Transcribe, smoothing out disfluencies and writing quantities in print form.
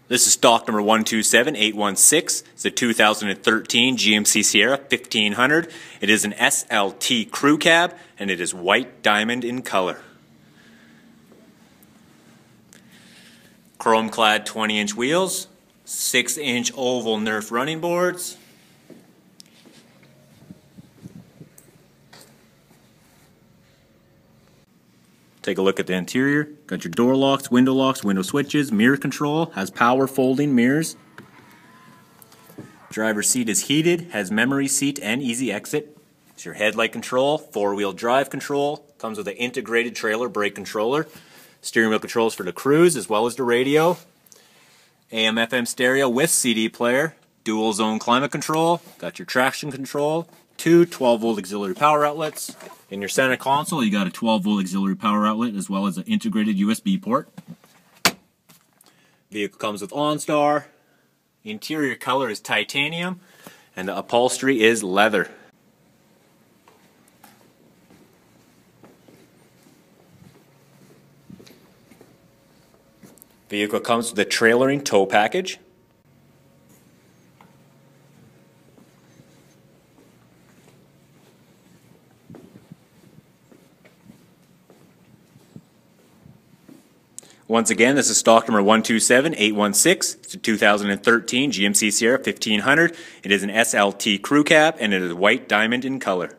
This is stock number 127816. It's a 2013 GMC Sierra 1500. It is an SLT crew cab and it is white diamond in color. Chrome clad 20-inch wheels, 6-inch oval Nerf running boards. Take a look at the interior. Got your door locks, window switches, mirror control, has power folding mirrors. Driver's seat is heated, has memory seat and easy exit. It's your headlight control, 4-wheel drive control, comes with an integrated trailer brake controller. Steering wheel controls for the cruise as well as the radio. AM FM stereo with CD player, dual zone climate control, got your traction control, two 12-volt auxiliary power outlets. In your center console, you got a 12-volt auxiliary power outlet as well as an integrated USB port. Vehicle comes with OnStar. Interior color is titanium, and the upholstery is leather. Vehicle comes with a trailering tow package. Once again, this is stock number 127816. It's a 2013 GMC Sierra 1500. It is an SLT crew cab and it is white diamond in color.